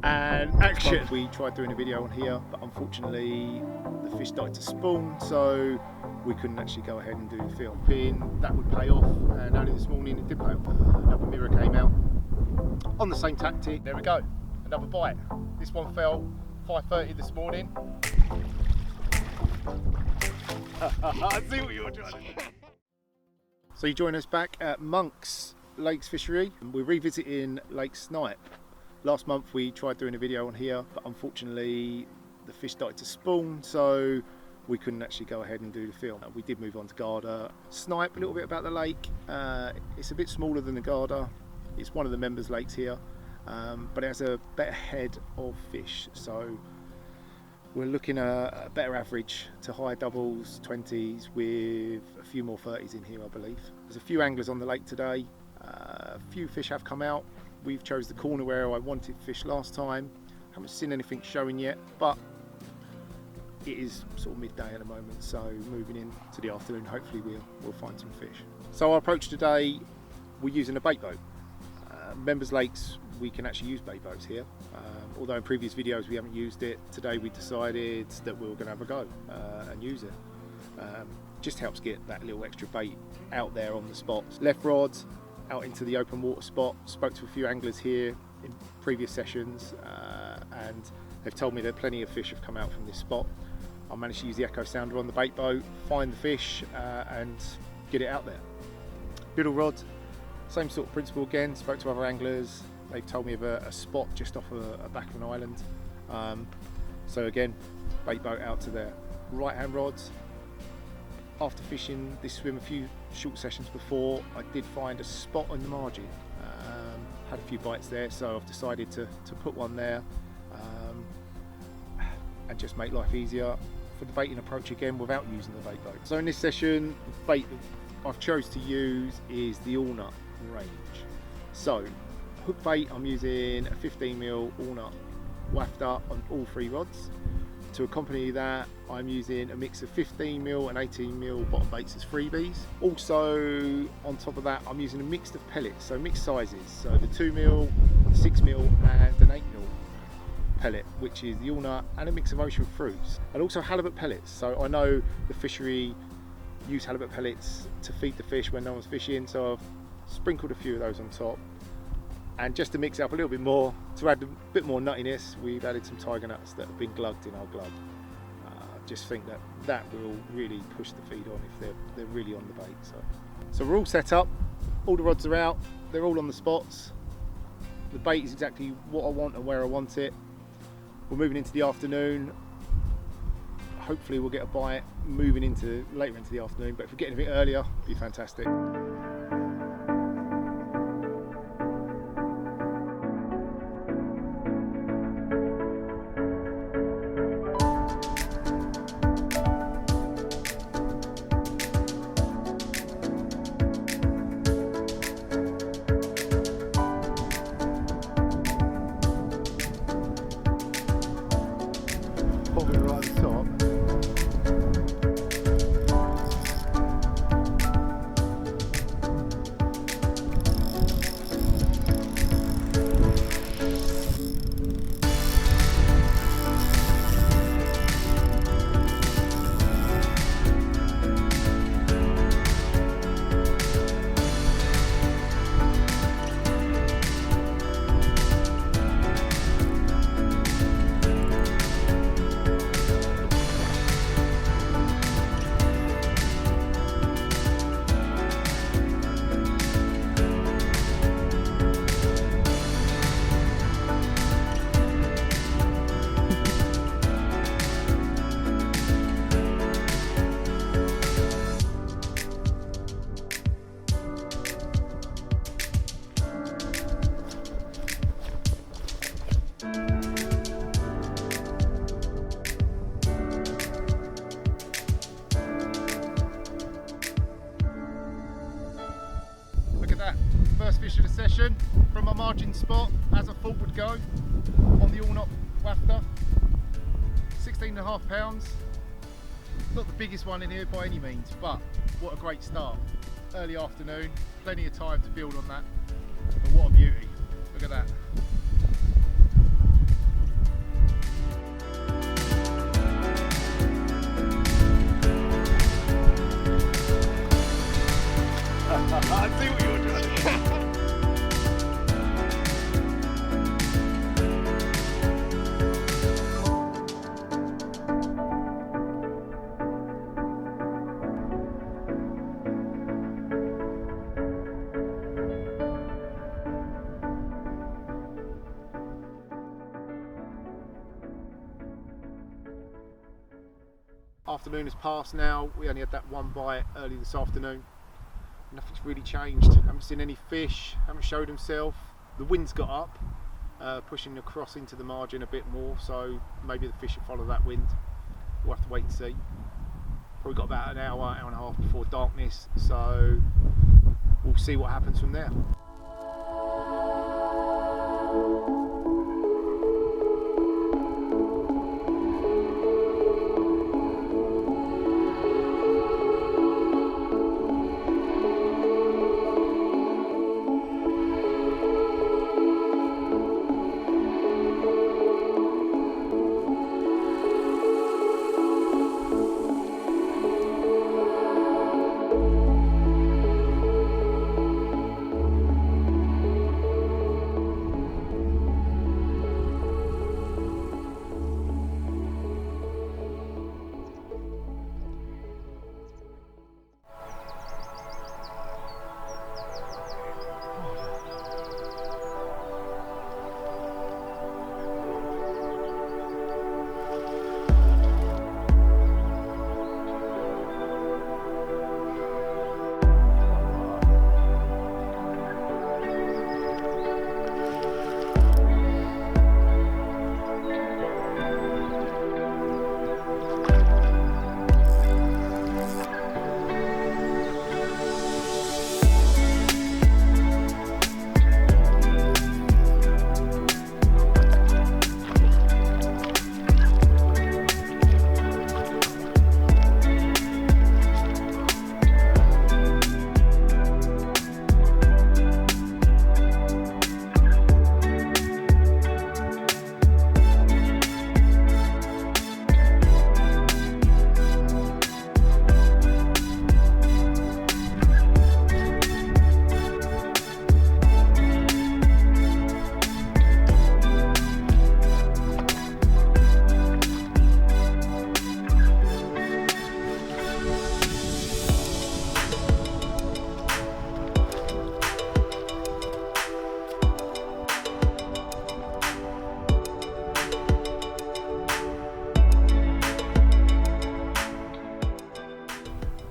And action! We tried doing a video on here, but unfortunately the fish started to spawn, so we couldn't actually go ahead and do the film. That would pay off, and only this morning it did pay off. Another mirror came out on the same tactic. There we go, another bite. This one fell 5:30 this morning. I see what you're trying to do. So you join us back at Monk's Lakes Fishery. We're revisiting Lake Snipe. Last month we tried doing a video on here, but unfortunately the fish started to spawn, so we couldn't actually go ahead and do the film. We did move on to Garda. Snipe, a little bit about the lake. It's a bit smaller than the Garda. It's one of the members' lakes here, but it has a better head of fish. So we're looking at a better average to higher doubles, 20s, with a few more 30s in here, I believe. There's a few anglers on the lake today. A few fish have come out. We've chose the corner where I wanted fish last time. Haven't seen anything showing yet, but it is sort of midday at the moment, so moving into the afternoon, hopefully we'll find some fish. So our approach today, we're using a bait boat. Members Lakes, we can actually use bait boats here. Although in previous videos we haven't used it, today we decided that we were going to have a go and use it. Just helps get that little extra bait out there on the spots. Left rods out into the open water spot. Spoke to a few anglers here in previous sessions, and they've told me that plenty of fish have come out from this spot. I managed to use the echo sounder on the bait boat, find the fish, and get it out there. Biddle rod, same sort of principle again. Spoke to other anglers. They've told me of a spot just off a back of an island. So again, bait boat out to there. Right hand rods. After fishing this swim a few short sessions before, I did find a spot on the margin. Had a few bites there, so I've decided to put one there and just make life easier for the baiting approach again without using the bait boat. So in this session, the bait that I've chose to use is the Allnut range. So hook bait, I'm using a 15mm Allnut wafter on all three rods. To accompany that, I'm using a mix of 15mm and 18mm bottom baits as freebies. Also, on top of that, I'm using a mix of pellets, so mixed sizes. So the 2mm, 6mm and an 8mm pellet, which is the Allnut, and a mix of ocean fruits. And also halibut pellets. So I know the fishery use halibut pellets to feed the fish when no one's fishing, so I've sprinkled a few of those on top. And just to mix it up a little bit more, to add a bit more nuttiness, we've added some tiger nuts that have been glugged in our glug. Just think that will really push the feed on if they're really on the bait. So we're all set up, all the rods are out, they're all on the spots. The bait is exactly what I want and where I want it. We're moving into the afternoon. Hopefully we'll get a bite moving into later into the afternoon, but if we get a bit earlier, it'd be fantastic. Probably right at the top. First fish of the session from my margin spot, as I thought would go, on the Allnut wafter. 16.5 pounds. Not the biggest one in here by any means, but what a great start. Early afternoon, plenty of time to build on that, but what a beauty. Look at that. Afternoon has passed now. We only had that one bite early this afternoon. Nothing's really changed. Haven't seen any fish, haven't showed himself. The wind's got up, pushing across into the margin a bit more, so maybe the fish will follow that wind. We'll have to wait and see. Probably got about an hour, hour and a half before darkness, so we'll see what happens from there.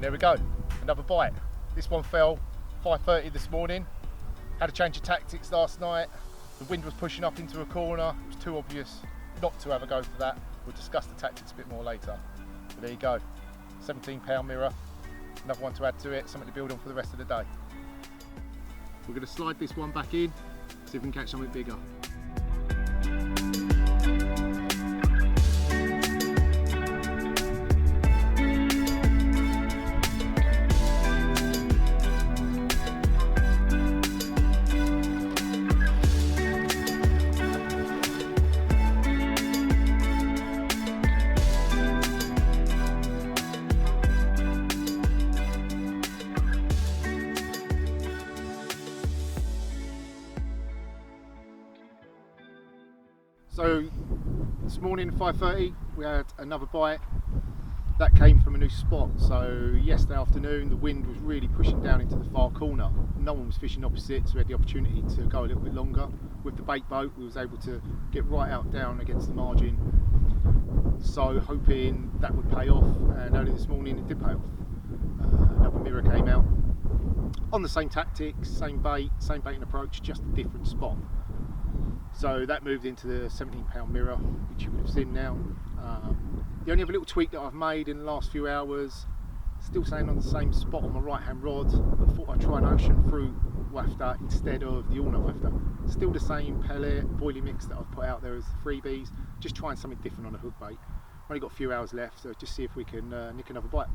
There we go, another bite. This one fell 5:30 this morning. Had a change of tactics last night. The wind was pushing up into a corner. It was too obvious not to have a go for that. We'll discuss the tactics a bit more later. But there you go, 17-pound mirror. Another one to add to it, something to build on for the rest of the day. We're going to slide this one back in, see if we can catch something bigger. So this morning, 5:30, we had another bite. That came from a new spot. So yesterday afternoon, the wind was really pushing down into the far corner. No one was fishing opposite, so we had the opportunity to go a little bit longer. With the bait boat, we was able to get right out down against the margin. So hoping that would pay off, and early this morning it did pay off. Another mirror came out on the same tactics, same baiting approach, just a different spot. So that moved into the 17-pound mirror, which you would have seen now. The only other little tweak that I've made in the last few hours, still staying on the same spot on my right hand rod, but thought I'd try an ocean fruit wafter instead of the walnut wafter. Still the same pellet, boilie mix that I've put out there as the freebies, just trying something different on a hook bait. Only got a few hours left, so just see if we can nick another bite.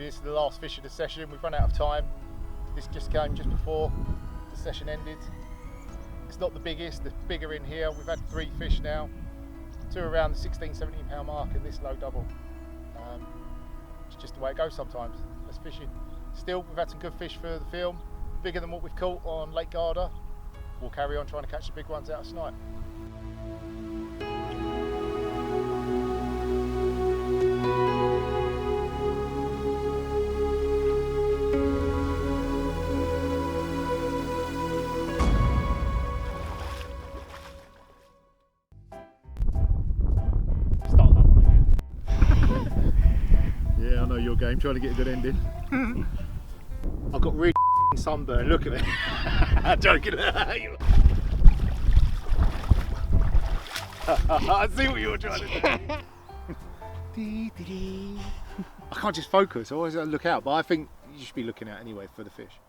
unfortunately this is the last fish of the session. We've run out of time. This just came just before the session ended. It's not the biggest, there's bigger in here. We've had 3 fish now, 2 around the 16, 17 pound mark and this low double. It's just the way it goes sometimes. That's fishing. Still, we've had some good fish for the film, bigger than what we've caught on Lake Garda. We'll carry on trying to catch the big ones out of snipe. Start that one again. Yeah, I know your game, trying to get a good ending. I've got really sunburn, look at it. I'm joking. I see what you're trying to do. I can't just focus, I always look out, but I think you should be looking out anyway for the fish.